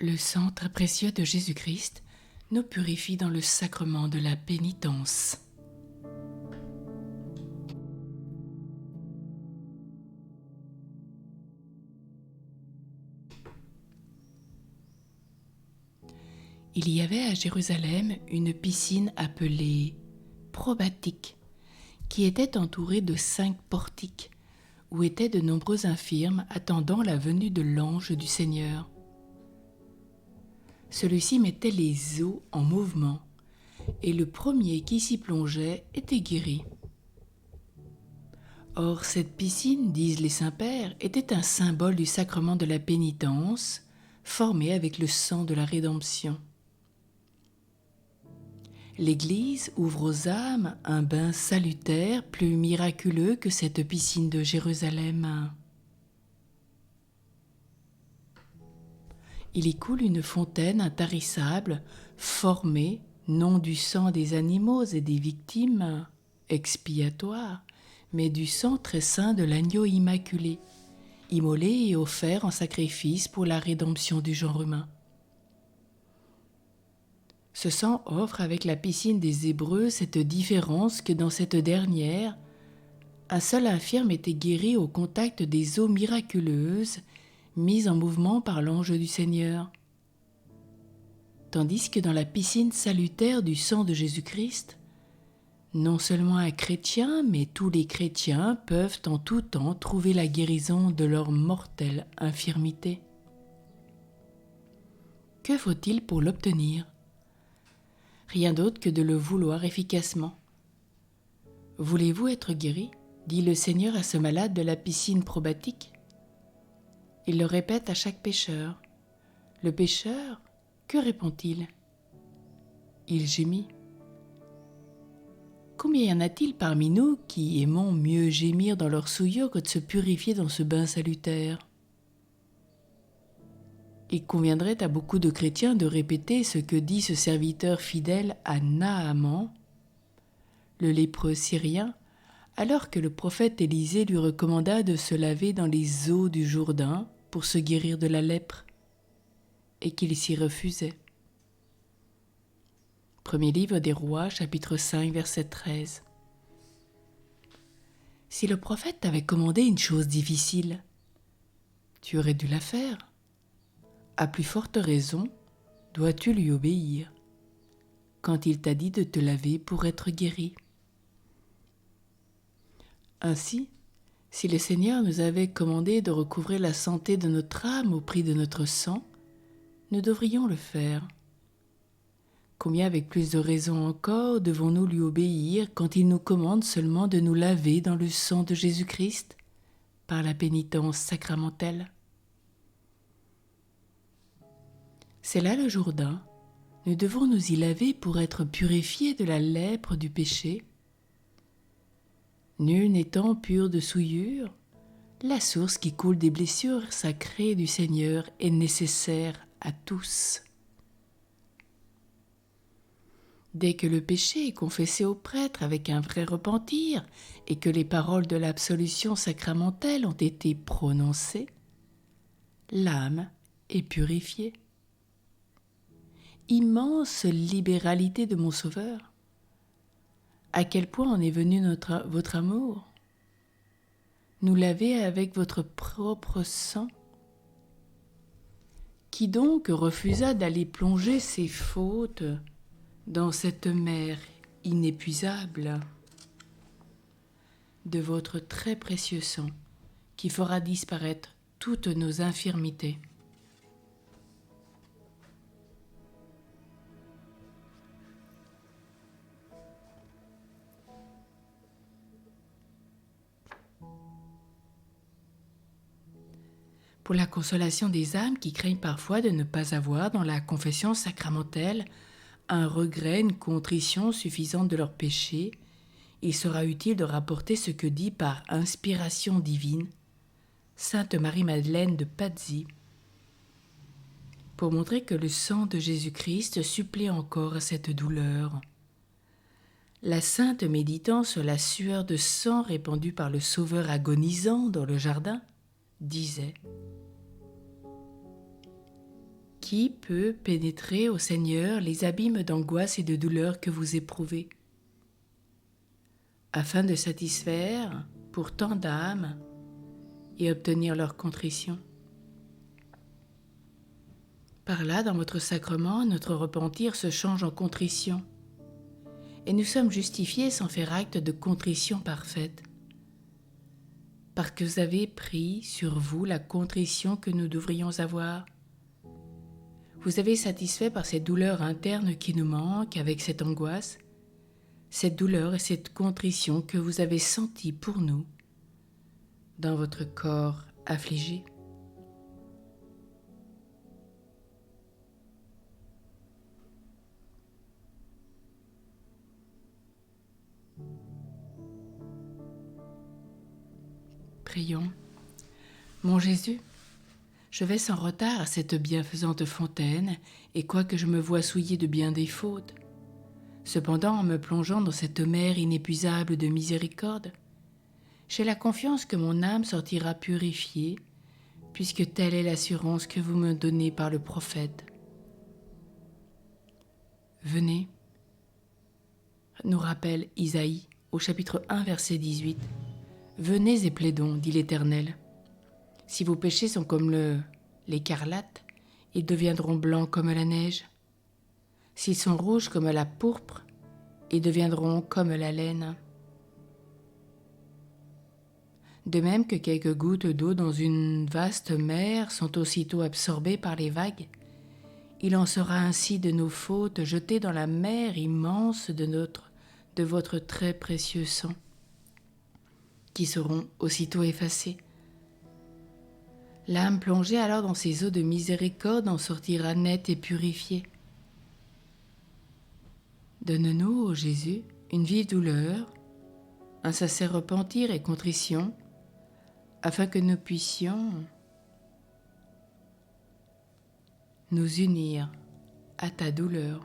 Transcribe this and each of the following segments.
Le sang très précieux de Jésus-Christ nous purifie dans le sacrement de la pénitence. Il y avait à Jérusalem une piscine appelée probatique, qui était entourée de 5 portiques, où étaient de nombreux infirmes attendant la venue de l'ange du Seigneur. Celui-ci mettait les eaux en mouvement, et le premier qui s'y plongeait était guéri. Or, cette piscine, disent les saints-pères, était un symbole du sacrement de la pénitence, formé avec le sang de la rédemption. L'Église ouvre aux âmes un bain salutaire plus miraculeux que cette piscine de Jérusalem. Il y coule une fontaine intarissable, formée non du sang des animaux et des victimes expiatoires, mais du sang très saint de l'agneau immaculé, immolé et offert en sacrifice pour la rédemption du genre humain. Ce sang offre avec la piscine des Hébreux cette différence que dans cette dernière, un seul infirme était guéri au contact des eaux miraculeuses mises en mouvement par l'ange du Seigneur. Tandis que dans la piscine salutaire du sang de Jésus-Christ, non seulement un chrétien, mais tous les chrétiens peuvent en tout temps trouver la guérison de leur mortelle infirmité. Que faut-il pour l'obtenir ? Rien d'autre que de le vouloir efficacement. « Voulez-vous être guéri ?» dit le Seigneur à ce malade de la piscine probatique. Il le répète à chaque pécheur. Le pécheur, que répond-il ? Il gémit. Combien y en a-t-il parmi nous qui aimons mieux gémir dans leur souillure que de se purifier dans ce bain salutaire ? Il conviendrait à beaucoup de chrétiens de répéter ce que dit ce serviteur fidèle à Naaman, le lépreux syrien, alors que le prophète Élisée lui recommanda de se laver dans les eaux du Jourdain pour se guérir de la lèpre, et qu'il s'y refusait. Premier livre des Rois, chapitre 5, verset 13. Si le prophète t'avait commandé une chose difficile, tu aurais dû la faire. À plus forte raison, dois-tu lui obéir, quand il t'a dit de te laver pour être guéri. Ainsi, si le Seigneur nous avait commandé de recouvrer la santé de notre âme au prix de notre sang, nous devrions le faire. Combien avec plus de raison encore devons-nous lui obéir quand il nous commande seulement de nous laver dans le sang de Jésus-Christ par la pénitence sacramentelle ? C'est là le Jourdain. Nous devons nous y laver pour être purifiés de la lèpre du péché. Nul n'étant pur de souillure, la source qui coule des blessures sacrées du Seigneur est nécessaire à tous. Dès que le péché est confessé au prêtre avec un vrai repentir et que les paroles de l'absolution sacramentelle ont été prononcées, l'âme est purifiée. Immense libéralité de mon Sauveur. À quel point en est venu votre amour ? Nous laver avec votre propre sang ? Qui donc refusa d'aller plonger ses fautes dans cette mer inépuisable de votre très précieux sang qui fera disparaître toutes nos infirmités ? Pour la consolation des âmes qui craignent parfois de ne pas avoir dans la confession sacramentelle un regret, une contrition suffisante de leurs péchés, il sera utile de rapporter ce que dit par inspiration divine Sainte Marie-Madeleine de Pazzi, pour montrer que le sang de Jésus-Christ supplée encore à cette douleur. La sainte, méditant sur la sueur de sang répandue par le Sauveur agonisant dans le jardin, disait : Qui peut pénétrer au Seigneur les abîmes d'angoisse et de douleur que vous éprouvez, afin de satisfaire pour tant d'âmes et obtenir leur contrition? Par là, dans votre sacrement, notre repentir se change en contrition, et nous sommes justifiés sans faire acte de contrition parfaite, parce que vous avez pris sur vous la contrition que nous devrions avoir. Vous avez satisfait par cette douleur interne qui nous manque avec cette angoisse, cette douleur et cette contrition que vous avez sentie pour nous dans votre corps affligé. Prions. Mon Jésus, je vais sans retard à cette bienfaisante fontaine, et quoique je me voie souillé de bien des fautes, cependant en me plongeant dans cette mer inépuisable de miséricorde, j'ai la confiance que mon âme sortira purifiée, puisque telle est l'assurance que vous me donnez par le prophète. Venez, nous rappelle Isaïe au chapitre 1, verset 18. Venez et plaidons, dit l'Éternel. Si vos péchés sont comme l'écarlate, ils deviendront blancs comme la neige. S'ils sont rouges comme la pourpre, ils deviendront comme la laine. De même que quelques gouttes d'eau dans une vaste mer sont aussitôt absorbées par les vagues, il en sera ainsi de nos fautes jetées dans la mer immense de votre très précieux sang, qui seront aussitôt effacées. L'âme plongée alors dans ces eaux de miséricorde en sortira nette et purifiée. Donne-nous, ô Jésus, une vive douleur, un sincère repentir et contrition, afin que nous puissions nous unir à ta douleur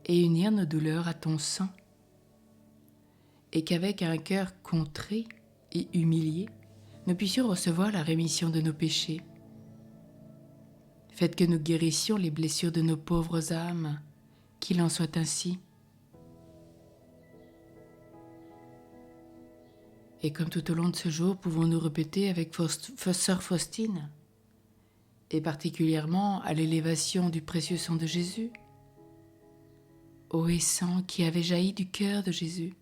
et unir nos douleurs à ton sang, et qu'avec un cœur contrit et humilié, nous puissions recevoir la rémission de nos péchés. Faites que nous guérissions les blessures de nos pauvres âmes, qu'il en soit ainsi. Et comme tout au long de ce jour, pouvons-nous répéter avec sœur Faustine, et particulièrement à l'élévation du précieux sang de Jésus. Ô et sang qui avait jailli du cœur de Jésus,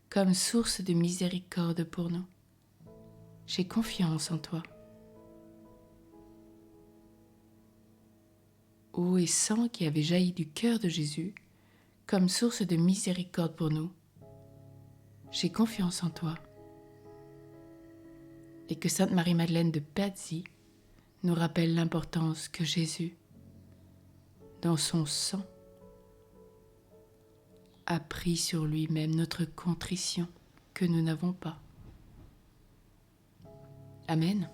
comme source de miséricorde pour nous, j'ai confiance en toi. Ô et sang qui avait jailli du cœur de Jésus, comme source de miséricorde pour nous, j'ai confiance en toi. Et que Sainte Marie-Madeleine de Pazzi nous rappelle l'importance que Jésus, dans son sang, a pris sur lui-même notre contrition que nous n'avons pas. Amen.